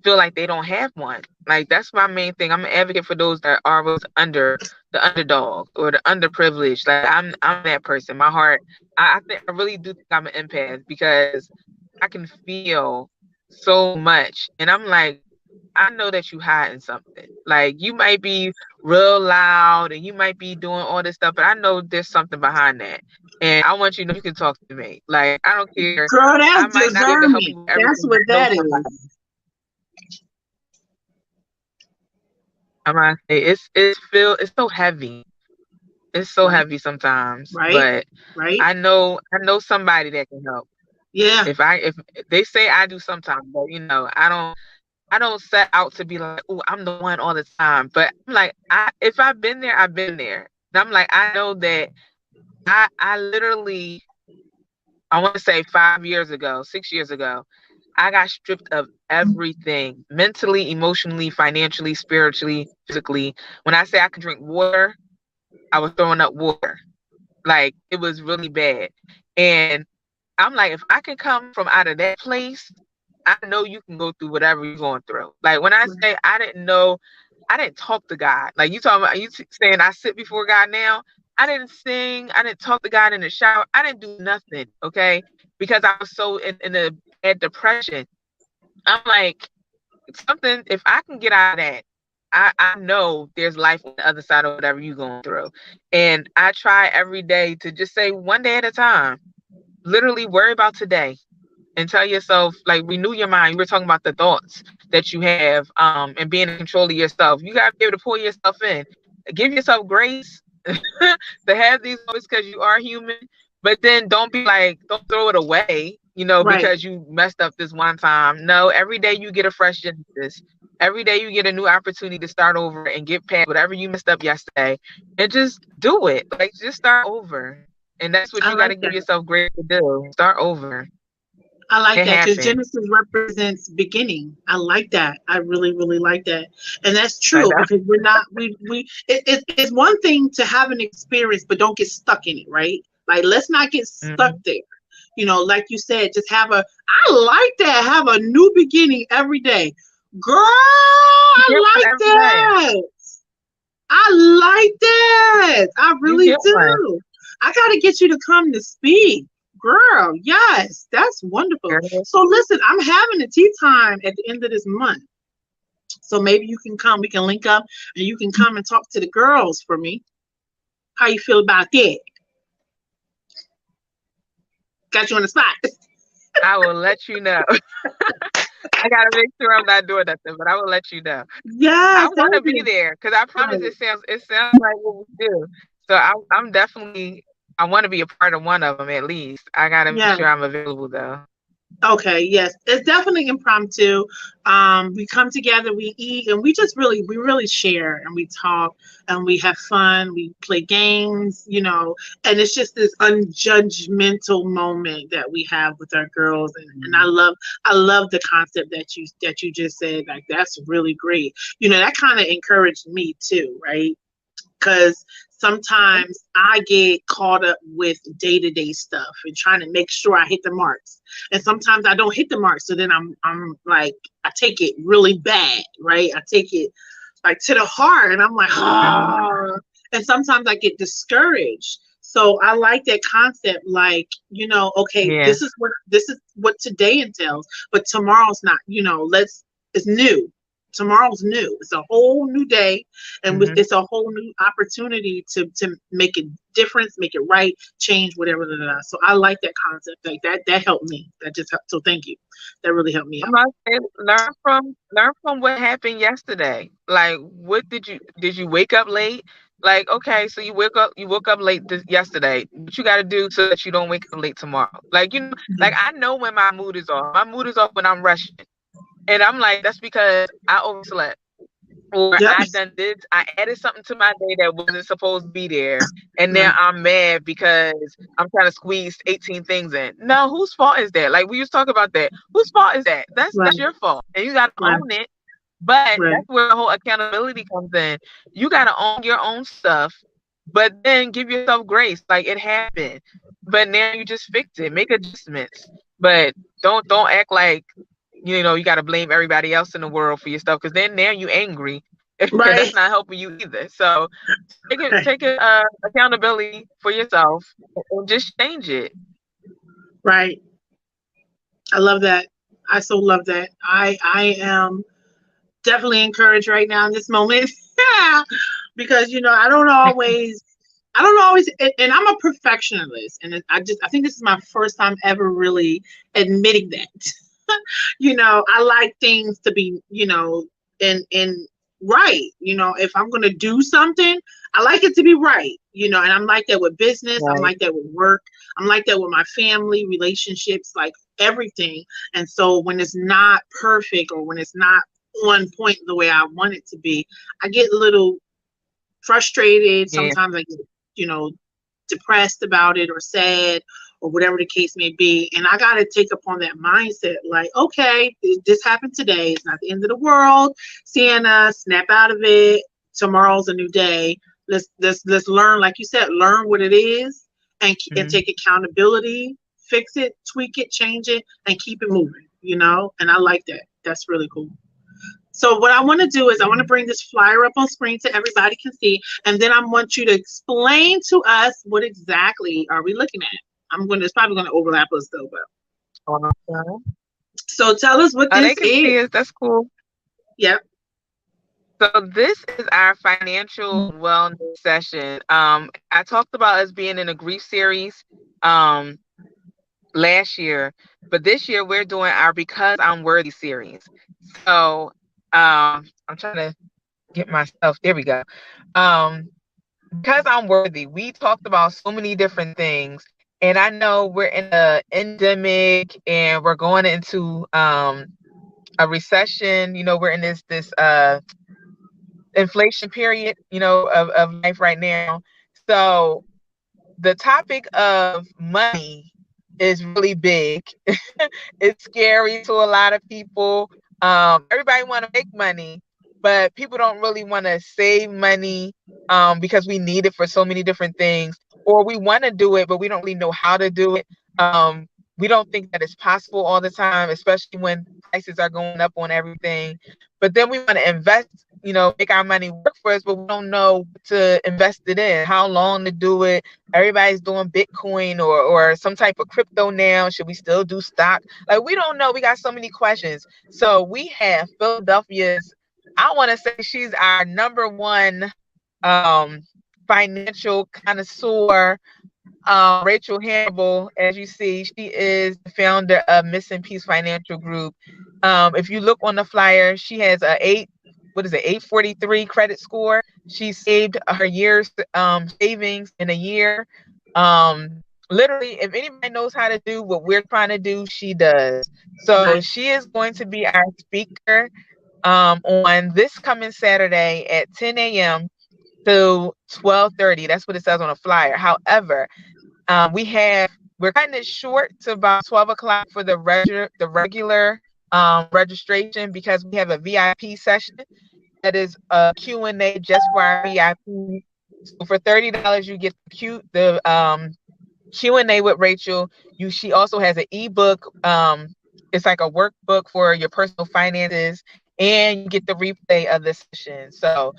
[SPEAKER 2] feel like they don't have one. Like, that's my main thing. I'm an advocate for those that are was under the underdog or the underprivileged. Like, I'm that person. My heart, I think I really do think I'm an empath because I can feel so much. And I'm like, I know that you hiding something. Like, you might be real loud and you might be doing all this stuff, but I know there's something behind that. And I want you to know you can talk to me. Like, I don't care.
[SPEAKER 1] Girl,
[SPEAKER 2] I
[SPEAKER 1] that's
[SPEAKER 2] might not be able to help
[SPEAKER 1] discernment.
[SPEAKER 2] you with
[SPEAKER 1] That's
[SPEAKER 2] everything,
[SPEAKER 1] what
[SPEAKER 2] but I know
[SPEAKER 1] that
[SPEAKER 2] somebody.
[SPEAKER 1] is.
[SPEAKER 2] I'm gonna say it's so heavy. It's so
[SPEAKER 1] Right.
[SPEAKER 2] heavy sometimes,
[SPEAKER 1] Right.
[SPEAKER 2] but
[SPEAKER 1] Right.
[SPEAKER 2] I know somebody that can help.
[SPEAKER 1] Yeah.
[SPEAKER 2] If they say I do sometimes, but I don't set out to be like, oh, I'm the one all the time. But I'm like, if I've been there, I've been there. And I'm like, I know that I literally, I want to say 5 years ago, 6 years ago, I got stripped of everything, mentally, emotionally, financially, spiritually, physically. When I say I can drink water, I was throwing up water. Like it was really bad. And I'm like, if I can come from out of that place, I know you can go through whatever you're going through. Like when I say I didn't know, I didn't talk to God. Like you talking about, saying I sit before God now. I didn't sing. I didn't talk to God in the shower. I didn't do nothing. Okay, because I was so in a bad depression. I'm like, something. If I can get out of that, I know there's life on the other side of whatever you're going through. And I try every day to just say one day at a time. Literally worry about today and tell yourself, like, renew your mind. You were talking about the thoughts that you have, and being in control of yourself. You got to be able to pull yourself in. Give yourself grace to have these moments because you are human. But then don't be like, don't throw it away,
[SPEAKER 1] Right.
[SPEAKER 2] because you messed up this one time. No, every day you get a fresh Genesis. Every day you get a new opportunity to start over and get past whatever you messed up yesterday, and just do it. Like, just start over. And that's what
[SPEAKER 1] I
[SPEAKER 2] you got
[SPEAKER 1] like
[SPEAKER 2] to give
[SPEAKER 1] that.
[SPEAKER 2] yourself grace to do. Start over.
[SPEAKER 1] I like
[SPEAKER 2] It
[SPEAKER 1] that because
[SPEAKER 2] happened.
[SPEAKER 1] Genesis represents beginning. I like that. I really, really like that, and that's
[SPEAKER 2] I
[SPEAKER 1] true
[SPEAKER 2] know.
[SPEAKER 1] because we're not. It's one thing to have an experience, but don't get stuck in it, right? Like let's not get stuck
[SPEAKER 2] Mhm.
[SPEAKER 1] there. Like you said, just have a. I like that. Have a new beginning every day, girl.
[SPEAKER 2] You get
[SPEAKER 1] I
[SPEAKER 2] one
[SPEAKER 1] like
[SPEAKER 2] every day.
[SPEAKER 1] that. I like that. I
[SPEAKER 2] You
[SPEAKER 1] really
[SPEAKER 2] get one.
[SPEAKER 1] do. I got to get you to come to speak. Girl, yes, that's wonderful.
[SPEAKER 2] Girl.
[SPEAKER 1] So listen, I'm having a tea time at the end of this month. So maybe you can come, we can link up and you can come and talk to the girls for me. How you feel about that? Got you on the spot.
[SPEAKER 2] I will let you know. I gotta make sure I'm not doing nothing, but I will let you know. I
[SPEAKER 1] Yes, that
[SPEAKER 2] want to
[SPEAKER 1] would
[SPEAKER 2] be
[SPEAKER 1] be
[SPEAKER 2] there because I promise
[SPEAKER 1] right.
[SPEAKER 2] it sounds like what we do. So I'm definitely, I want to be a part of one of them at least. I gotta make
[SPEAKER 1] Yeah.
[SPEAKER 2] sure I'm available though.
[SPEAKER 1] Okay, yes, it's definitely impromptu. We come together, we eat, and we really share and we talk and we have fun. We play games, and it's just this unjudgmental moment that we have with our girls, and
[SPEAKER 2] Mhm.
[SPEAKER 1] I love the concept that you just said. Like that's really great. That kind of encouraged me too, right? Because sometimes I get caught up with day to day stuff and trying to make sure I hit the marks. And sometimes I don't hit the marks. So then I'm like, I take it really bad, right? I take it like to the heart and I'm like,
[SPEAKER 2] Mhm.
[SPEAKER 1] oh. And sometimes I get discouraged. So I like that concept, like, okay,
[SPEAKER 2] Yeah.
[SPEAKER 1] this is what today entails, but tomorrow's not, it's new. Tomorrow's new. It's a whole new day, and
[SPEAKER 2] Hmm.
[SPEAKER 1] it's a whole new opportunity to make a difference, make it right, change whatever. Da, da, da. So I like that concept. Like that helped me. That just helped. So thank you. That really helped me
[SPEAKER 2] I'm
[SPEAKER 1] out.
[SPEAKER 2] not saying learn from what happened yesterday. Like, what did you wake up late? Like, okay, so you woke up late yesterday. What you got to do so that you don't wake up late tomorrow? Like, like I know when my mood is off. My mood is off when I'm rushing, and I'm like, that's because I overslept. Or
[SPEAKER 1] Yep.
[SPEAKER 2] I added something to my day that wasn't supposed to be there, and now
[SPEAKER 1] Right.
[SPEAKER 2] I'm mad because I'm trying to squeeze 18 things in. No, whose fault is that? Like we used to talk about that. Whose fault is that? That's
[SPEAKER 1] Right.
[SPEAKER 2] your fault, and you got to
[SPEAKER 1] Right.
[SPEAKER 2] own it. But
[SPEAKER 1] Right.
[SPEAKER 2] that's where the whole accountability comes in. You got to own your own stuff, but then give yourself grace. Like it happened, but now you just fix it, make adjustments, but don't act like you got to blame everybody else in the world for your stuff because then now you angry.
[SPEAKER 1] Right.
[SPEAKER 2] That's not helping you either. So
[SPEAKER 1] Right.
[SPEAKER 2] take it accountability for yourself and just change it.
[SPEAKER 1] Right. I love that. I so love that. I am definitely encouraged right now in this moment. Because I don't always and I'm a perfectionist and I think this is my first time ever really admitting that. I like things to be, in right. If I'm gonna do something, I like it to be right. And I'm like that with business, I'm
[SPEAKER 2] Right.
[SPEAKER 1] like that with work, I'm like that with my family, relationships, like everything. And so when it's not perfect or when it's not on point the way I want it to be, I get a little frustrated.
[SPEAKER 2] Yeah.
[SPEAKER 1] Sometimes I get, you know, depressed about it or sad or whatever the case may be. And I got to take upon that mindset like, okay, this happened today. It's not the end of the world. Sienna, snap out of it. Tomorrow's a new day. Let's learn, like you said, learn what it is. and take accountability, fix it, tweak it, change it, and keep it moving, And I like that. That's really cool. So what I want to do is I want to bring this flyer up on screen so everybody can see, and then I want you to explain to us what exactly are we looking at. It's probably going to overlap us though, but
[SPEAKER 2] Awesome.
[SPEAKER 1] so tell us what
[SPEAKER 2] Oh,
[SPEAKER 1] this
[SPEAKER 2] they can
[SPEAKER 1] is.
[SPEAKER 2] see us. That's cool.
[SPEAKER 1] Yep.
[SPEAKER 2] So this is our financial wellness session. I talked about us being in a grief series last year, but this year we're doing our Because I'm Worthy series. So I'm trying to get myself, there we go. Because I'm worthy, we talked about so many different things. And I know we're in an endemic and we're going into a recession. We're in this inflation period, of life right now. So the topic of money is really big. It's scary to a lot of people. Everybody want to make money, but people don't really want to save money because we need it for so many different things, or we want to do it, but we don't really know how to do it. We don't think that it's possible all the time, especially when prices are going up on everything. But then we want to invest, make our money work for us, but we don't know what to invest it in, how long to do it. Everybody's doing Bitcoin or some type of crypto now. Should we still do stock? Like, we don't know. We got so many questions. So we have Philadelphia's, I want to say she's our number one financial connoisseur, Rachel Hannibal. As you see, she is the founder of Missing Peace Financial Group. If you look on the flyer, she has a 843 credit score. She saved her year's savings in a year. Literally, if anybody knows how to do what we're trying to do, she does. So she is going to be our speaker on this coming Saturday at 10 a.m. to 12:30. That's what it says on the flyer. However, we're cutting it short to about 12 o'clock for the regular registration, because we have a VIP session that is a Q&A just for our VIP. So for $30, you get the Q&A with Rachel. She also has an ebook. It's like a workbook for your personal finances, and you get the replay of the session. So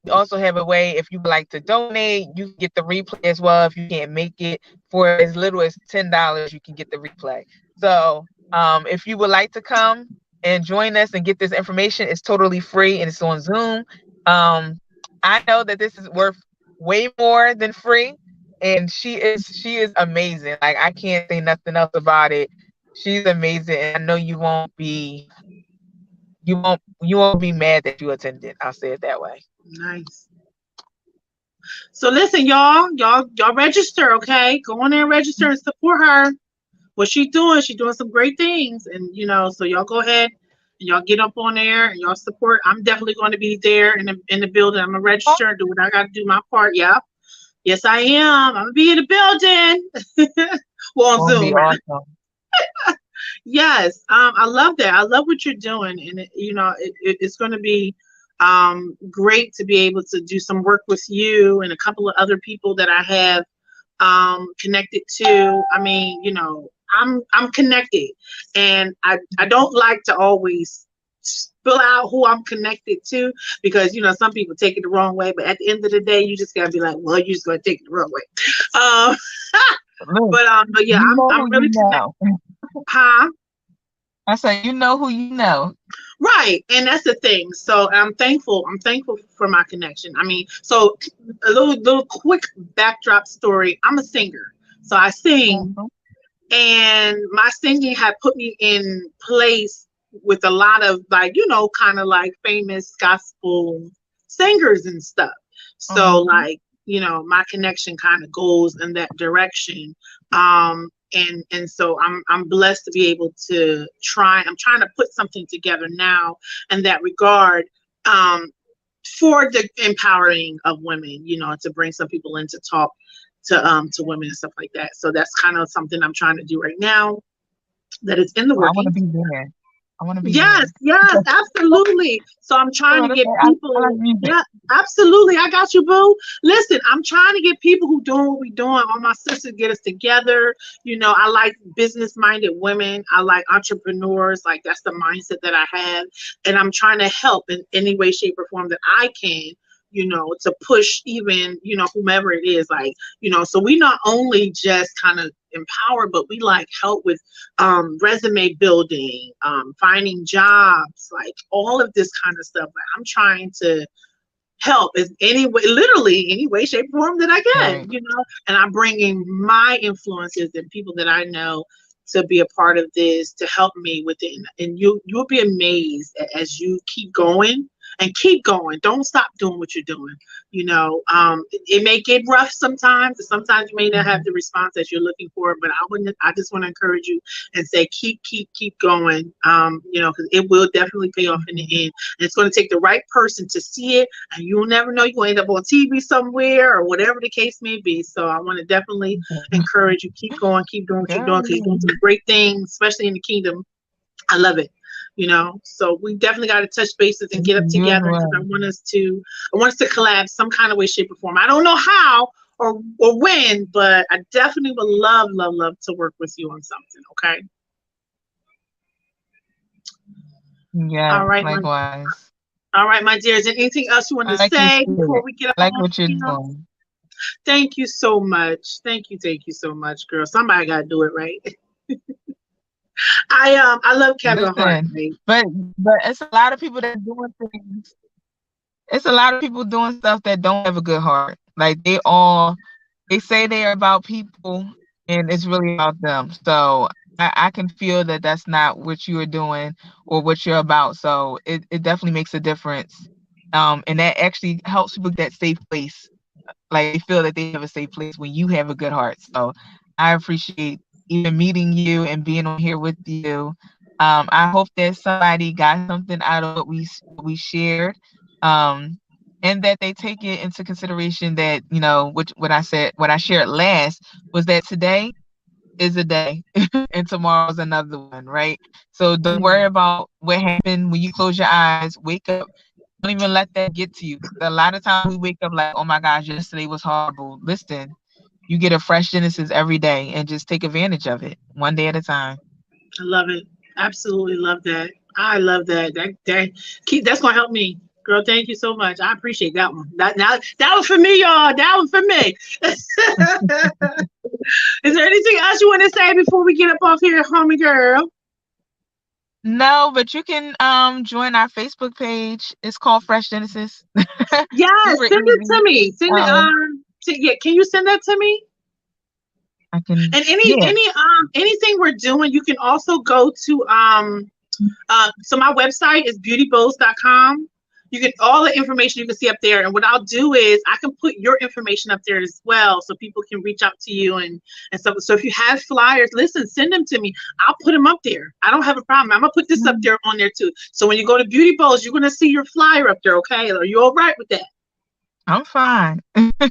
[SPEAKER 2] we also have a way, if you would like to donate, you can get the replay as well. If you can't make it, for as little as $10, you can get the replay. So if you would like to come and join us and get this information, it's totally free and it's on Zoom. I know that this is worth way more than free, and she is amazing. Like, I can't say nothing else about it. She's amazing, and I know you won't be mad that you attended. I'll say it that way.
[SPEAKER 1] Nice. So listen, y'all register, okay? Go on there and register and support her. What she's doing some great things, and so y'all go ahead and y'all get up on there and y'all support. I'm definitely going to be there in the building. I'm gonna register and do what I got to do, my part. Yeah. Yes, I am. I'm gonna be in the building. Well, on Zoom.
[SPEAKER 2] Awesome.
[SPEAKER 1] Yes, I love that. I love what you're doing, and it's going to be great to be able to do some work with you and a couple of other people that I have connected to. I mean, I'm connected, and I don't like to always spill out who I'm connected to, because some people take it the wrong way. But at the end of the day, you just gotta be like, well, you're just gonna take it the wrong way. But yeah, I'm really connected. Huh?
[SPEAKER 2] I said, who you know.
[SPEAKER 1] Right, and that's the thing. So I'm thankful. I'm thankful for my connection. I mean, so a little quick backdrop story. I'm a singer, so I sing, and my singing had put me in place with a lot of, like, kind of like famous gospel singers and stuff. So like, my connection kind of goes in that direction. And so I'm blessed to be able to I'm trying to put something together now in that regard, for the empowering of women, to bring some people in to talk to women and stuff like that. So that's kind of something I'm trying to do right now, that is in the working.
[SPEAKER 2] I want to be there. I want to be
[SPEAKER 1] Yes,
[SPEAKER 2] there.
[SPEAKER 1] yes, absolutely. So I'm trying to get
[SPEAKER 2] I like
[SPEAKER 1] people.
[SPEAKER 2] music.
[SPEAKER 1] Yeah, absolutely. I got you, boo. Listen, I'm trying to get people who doing what we doing. All my sisters get us together. I like business-minded women. I like entrepreneurs. Like that's the mindset that I have, and I'm trying to help in any way, shape, or form that I can. To push even whomever it is. Like so we not only just kind of empower, but we like help with resume building, finding jobs, like all of this kind of stuff. Like I'm trying to help in any way, literally any way, shape, or form that I
[SPEAKER 2] Right.
[SPEAKER 1] can. And I'm bringing my influences and people that I know to be a part of this to help me with it. And you'll be amazed as you keep going and keep going. Don't stop doing what you're doing. It may get rough sometimes, and sometimes you may not have
[SPEAKER 2] Mhm.
[SPEAKER 1] the response that you're looking for, but I just want to encourage you and say keep going. Because it will definitely pay off in the
[SPEAKER 2] Mhm.
[SPEAKER 1] end. And it's going to take the right person to see it, and you'll never know. You're going to end up on TV somewhere or whatever the case may be. So I want to definitely encourage you, keep going, keep doing what you're doing, because you're doing
[SPEAKER 2] Girl,
[SPEAKER 1] some great things, especially in the kingdom. I love it. So we definitely got to touch bases and get up
[SPEAKER 2] you as
[SPEAKER 1] together, because
[SPEAKER 2] well.
[SPEAKER 1] I want us to collab some kind of way, shape, or form. I don't know how or when, but I definitely would love to work with you on something. Okay.
[SPEAKER 2] Yeah,
[SPEAKER 1] All right, my
[SPEAKER 2] likewise.
[SPEAKER 1] all right, my dear. Is there anything else you want
[SPEAKER 2] I
[SPEAKER 1] to
[SPEAKER 2] like your
[SPEAKER 1] say before
[SPEAKER 2] spirit.
[SPEAKER 1] we get
[SPEAKER 2] I like
[SPEAKER 1] off?
[SPEAKER 2] what you're doing.
[SPEAKER 1] Thank you so much. Thank you so much, girl. Somebody gotta do it, right? I love Kevin Hart,
[SPEAKER 2] Listen,
[SPEAKER 1] right?
[SPEAKER 2] but but it's a lot of people that doing things. It's a lot of people doing stuff that don't have a good heart. Like they say they're about people, and it's really about them. So I can feel that that's not what you are doing or what you're about. So it definitely makes a difference. And that actually helps people get that safe place, like they feel that they have a safe place when you have a good heart. So I appreciate even meeting you and being on here with you. I hope that somebody got something out of what we shared, um, and that they take it into consideration that what I shared last was that today is a day and tomorrow's another one, right? So don't worry
[SPEAKER 1] Mhm.
[SPEAKER 2] about what happened when you close your eyes. Wake up, don't even let that get to you. A lot of times we wake up like, oh my gosh, yesterday was horrible. Listen, you get a fresh Genesis every day and just take advantage of it one day at a time.
[SPEAKER 1] I love it. Absolutely love that. I love that. That's gonna help me. Girl, thank you so much. I appreciate that one. That was for me, y'all. That was for me. Is there anything else you want to say before we get up off here, homie girl?
[SPEAKER 2] No, but you can join our Facebook page. It's called Fresh Genesis.
[SPEAKER 1] Yes,
[SPEAKER 2] Super
[SPEAKER 1] send it to
[SPEAKER 2] easy.
[SPEAKER 1] me. Send it
[SPEAKER 2] Um,
[SPEAKER 1] yeah, can you send that to me?
[SPEAKER 2] I can,
[SPEAKER 1] And any
[SPEAKER 2] yeah.
[SPEAKER 1] any anything we're doing, you can also go to so my website is beautybows.com. You can all the information you can see up there. And what I'll do is I can put your information up there as well, so people can reach out to you and stuff. So if you have flyers, listen, send them to me. I'll put them up there. I don't have a problem. I'm gonna put this up
[SPEAKER 2] Mm,
[SPEAKER 1] there on there too. So when you go to Beauty Bows, you're gonna see your flyer up there. Okay? Are you all right with that?
[SPEAKER 2] I'm fine.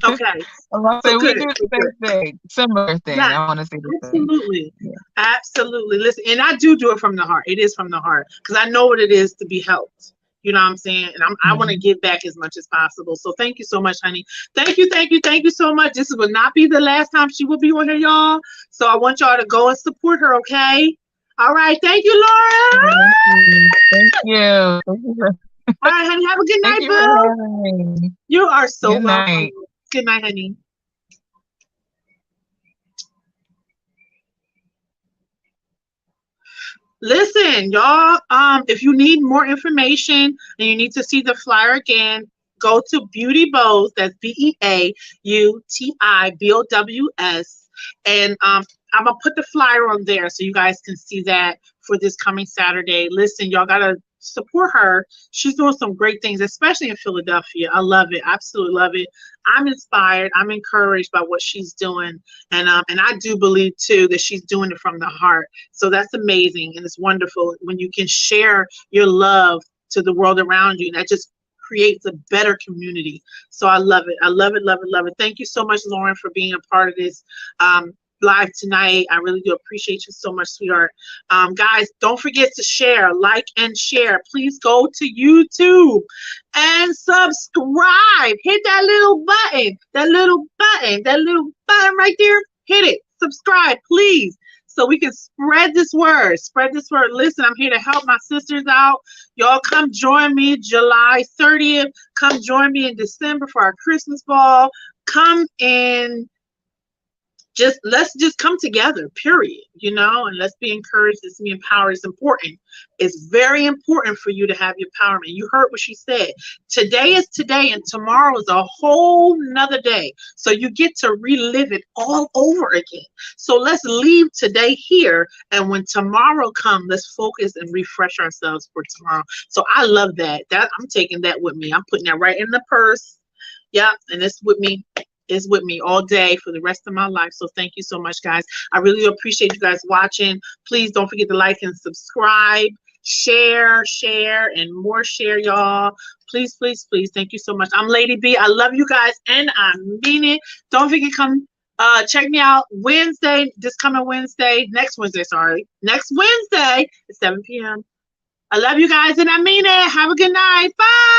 [SPEAKER 1] Okay.
[SPEAKER 2] I want to
[SPEAKER 1] So
[SPEAKER 2] say we
[SPEAKER 1] good.
[SPEAKER 2] do
[SPEAKER 1] So
[SPEAKER 2] the
[SPEAKER 1] good.
[SPEAKER 2] same thing, similar thing.
[SPEAKER 1] Yes,
[SPEAKER 2] I want to say the same.
[SPEAKER 1] absolutely.
[SPEAKER 2] Yeah.
[SPEAKER 1] Absolutely. Listen, and I do it from the heart. It is from the heart because I know what it is to be helped. You know what I'm saying? And I want to
[SPEAKER 2] Mhm.
[SPEAKER 1] give back as much as possible. So thank you so much, honey. Thank you so much. This will not be the last time she will be on here, y'all. So I want y'all to go and support her, okay? All right. Thank you, Laura.
[SPEAKER 2] Thank you. Thank you.
[SPEAKER 1] All right, honey. Have a good
[SPEAKER 2] Thank
[SPEAKER 1] night,
[SPEAKER 2] you for
[SPEAKER 1] boo.
[SPEAKER 2] having me.
[SPEAKER 1] You are so
[SPEAKER 2] Good
[SPEAKER 1] welcome.
[SPEAKER 2] night.
[SPEAKER 1] Good night, honey. Listen, y'all, if you need more information and you need to see the flyer again, go to Beauty Bows. That's BeauTiBows. And I'm gonna put the flyer on there so you guys can see that for this coming Saturday. Listen, y'all gotta support her. She's doing some great things, especially in Philadelphia. I love it. Absolutely love it. I'm inspired. I'm encouraged by what she's doing. And I do believe too that she's doing it from the heart. So that's amazing and it's wonderful when you can share your love to the world around you. That just creates a better community. So I love it. I love it, love it, love it. Thank you so much, Lauren, for being a part of this live tonight. I really do appreciate you so much, sweetheart. Guys, don't forget to share, like, and share. Please go to YouTube and subscribe. Hit that little button, that little button right there. Hit it. Subscribe, please, so we can spread this word. Spread this word. Listen, I'm here to help my sisters out. Y'all come join me July 30th. Come join me in December for our Christmas ball. Come in. Let's just come together, period, and let's be encouraged. Let's be empowered. It's important. It's very important for you to have your empowerment. You heard what she said. Today is today, and tomorrow is a whole nother day. So you get to relive it all over again. So let's leave today here, and when tomorrow comes, let's focus and refresh ourselves for tomorrow. So I love that. I'm taking that with me. I'm putting that right in the purse. Yep, and it's with me. Is with me all day for the rest of my life. So thank you so much, guys. I really appreciate you guys watching. Please don't forget to like and subscribe, share, and more share, y'all. Please, please, please. Thank you so much. I'm Lady B. I love you guys, and I mean it. Don't forget to come check me out next Wednesday at 7 p.m. I love you guys, and I mean it. Have a good night. Bye.